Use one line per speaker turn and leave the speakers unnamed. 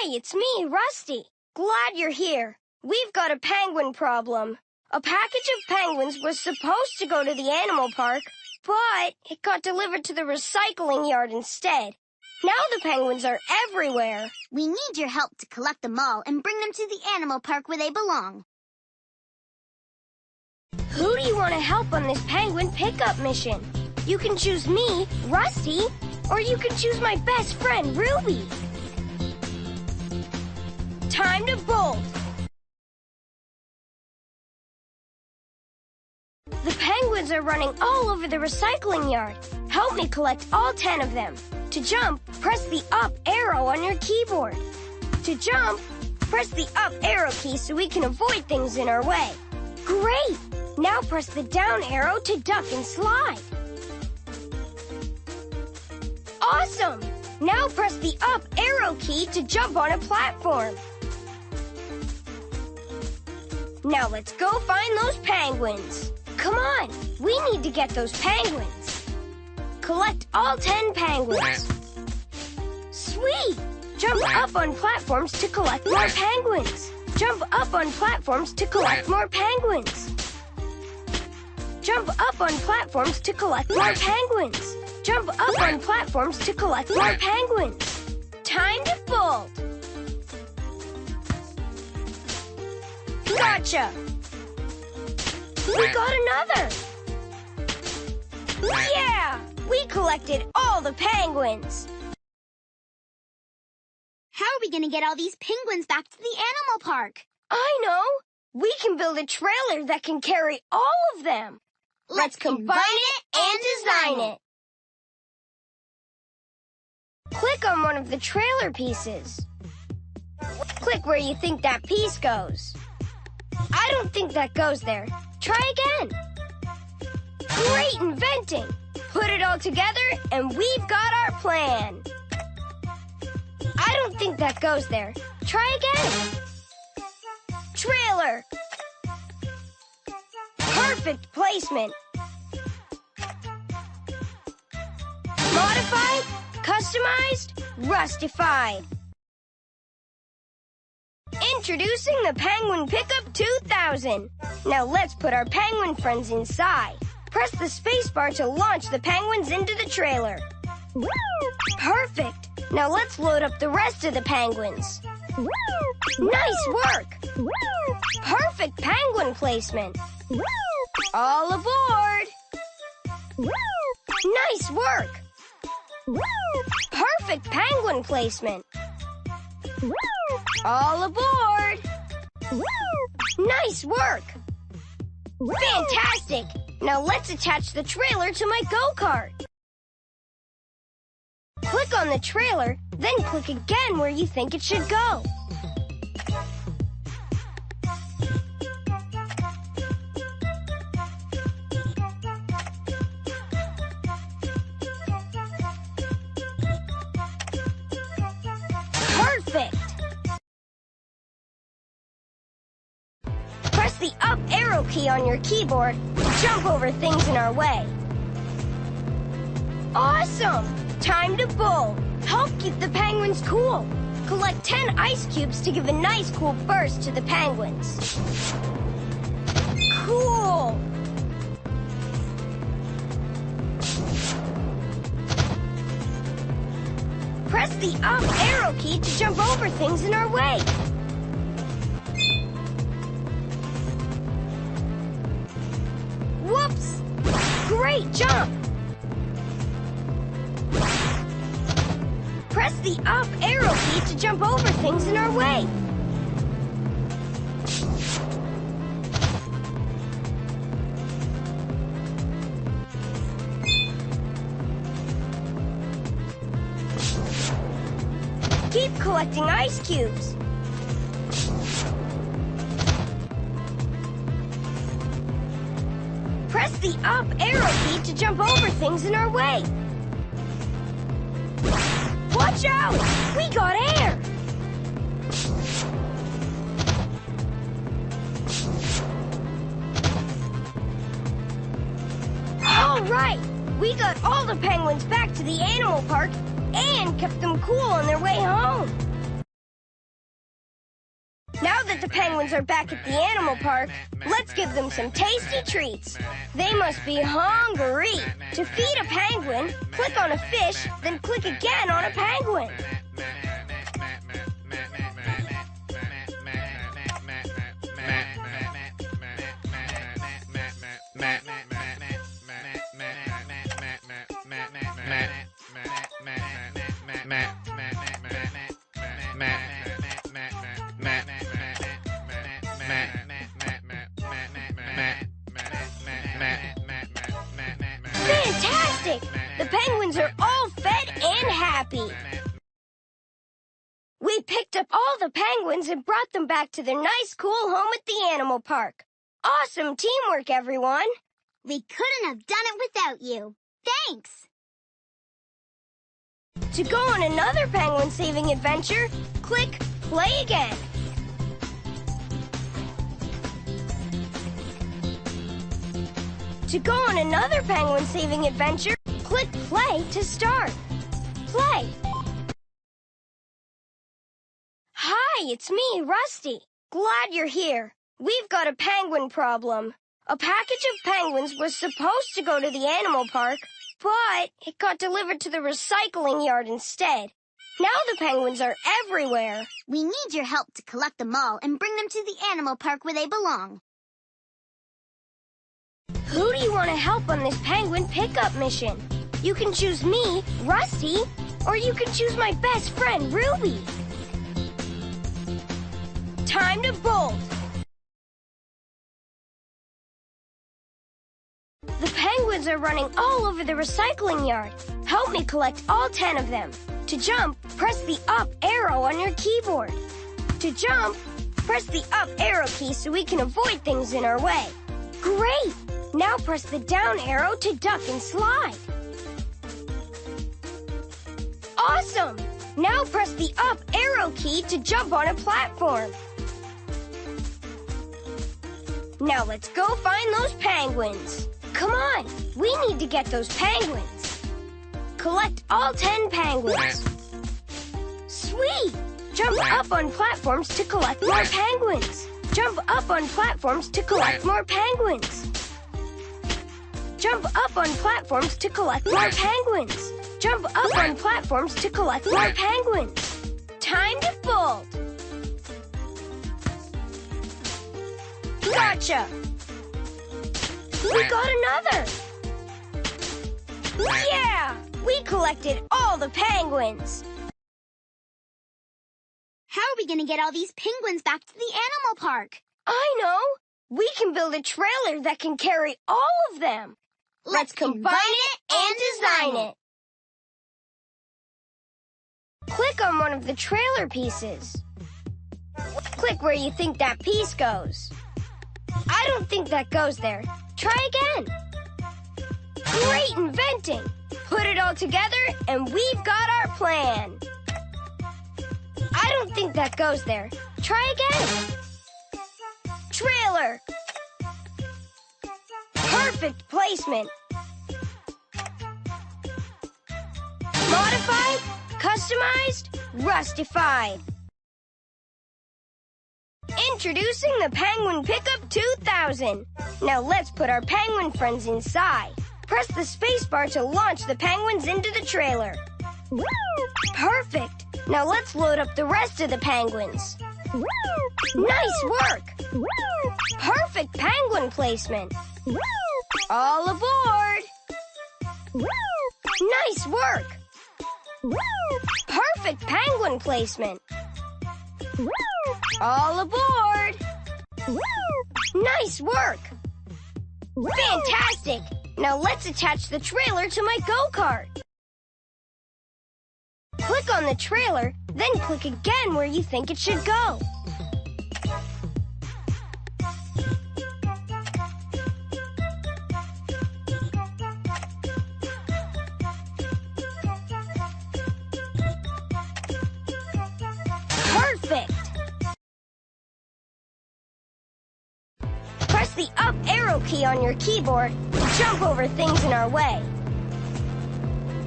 Hi, it's me, Rusty. Glad you're here. We've got a penguin problem. A package of penguins was supposed to go to the animal park, but it got delivered to the recycling yard instead. Now the penguins are everywhere.
We need your help to collect them all and bring them to the animal park where they belong.
Who do you want to help on this penguin pickup mission? You can choose me, Rusty, or you can choose my best friend, Ruby. Time to bolt. The penguins are running all over the recycling yard. Help me collect all 10 of them. To jump, press the up arrow on your keyboard. To jump, press the up arrow key so we can avoid things in our way. Great! Now press the down arrow to duck and slide. Awesome! Now press the up arrow key to jump on a platform. Now let's go find those penguins. Come on, we need to get those penguins. Collect all 10 penguins. Sweet! Jump up on platforms to collect more penguins. Jump up on platforms to collect more penguins. Jump up on platforms to collect more penguins. Jump up on platforms to collect more penguins. Time to bolt. Gotcha! We got another! Yeah! We collected all the penguins!
How are we going to get all these penguins back to the animal park?
I know! We can build a trailer that can carry all of them! Let's combine it and design it! Click on one of the trailer pieces. Click where you think that piece goes. I don't think that goes there. Try again. Great inventing! Put it all together and we've got our plan. I don't think that goes there. Try again. Trailer. Perfect placement. Modified, customized, rustified. Introducing the Penguin Pickup 2000. Now let's put our penguin friends inside. Press the spacebar to launch the penguins into the trailer. Woo! Perfect. Now let's load up the rest of the penguins. Woo! Nice work. Woo! Perfect penguin placement. Woo! All aboard. Woo! Nice work. Woo! Perfect penguin placement. Woo! All aboard! Woo! Nice work! Fantastic! Now let's attach the trailer to my go-kart. Click on the trailer, then click again where you think it should go. Perfect! Press the up arrow key on your keyboard to jump over things in our way. Awesome! Time to bowl. Help keep the penguins cool. Collect 10 ice cubes to give a nice cool burst to the penguins. Cool! Press the up arrow key to jump over things in our way. Whoops! Great jump! Press the up arrow key to jump over things in our way. Keep collecting ice cubes. Press the up arrow key to jump over things in our way. Watch out! We got air! All right! We got all the penguins back to the animal park and kept them cool on their way home. Now that the penguins are back at the animal park, let's give them some tasty treats. They must be hungry. To feed a penguin, click on a fish, then click again on a penguin. Fantastic! The penguins are all fed and happy. We picked up all the penguins and brought them back to their nice, cool home at the animal park. Awesome teamwork, everyone!
We couldn't have done it without you. Thanks!
To go on another penguin saving adventure, click Play Again. To go on another penguin saving adventure, click Play to start. Play. Hi, it's me, Rusty. Glad you're here. We've got a penguin problem. A package of penguins was supposed to go to the animal park, but it got delivered to the recycling yard instead. Now the penguins are everywhere.
We need your help to collect them all and bring them to the animal park where they belong.
Who do you want to help on this penguin pickup mission? You can choose me, Rusty, or you can choose my best friend, Ruby. Time to bolt. The penguins are running all over the recycling yard. Help me collect all 10 of them. To jump, press the up arrow on your keyboard. To jump, press the up arrow key so we can avoid things in our way. Great! Now press the down arrow to duck and slide. Awesome! Now press the up arrow key to jump on a platform. Now let's go find those penguins. Come on, we need to get those penguins. Collect all 10 penguins. Sweet! Jump up on platforms to collect more penguins. Jump up on platforms to collect more penguins. Jump up on platforms to collect more penguins. Jump up on platforms to collect more penguins. Time to fold. Gotcha! We got another! Yeah! We collected all the penguins!
How are we going to get all these penguins back to the animal park?
I know! We can build a trailer that can carry all of them! Let's combine it and design it! Click on one of the trailer pieces. Click where you think that piece goes. I don't think that goes there. Try again. Great inventing! Put it all together and we've got our plan. I don't think that goes there. Try again. Trailer. Perfect placement. Modified, customized, rustified. Introducing the Penguin Pickup 2000. Now let's put our penguin friends inside. Press the spacebar to launch the penguins into the trailer. Perfect. Now let's load up the rest of the penguins. Nice work. Perfect penguin placement. All aboard. Nice work. Perfect penguin placement. All aboard. Nice work. Fantastic. Now let's attach the trailer to my go-kart. Click on the trailer, then click again where you think it should go. Perfect. Press the up arrow key on your keyboard to jump over things in our way.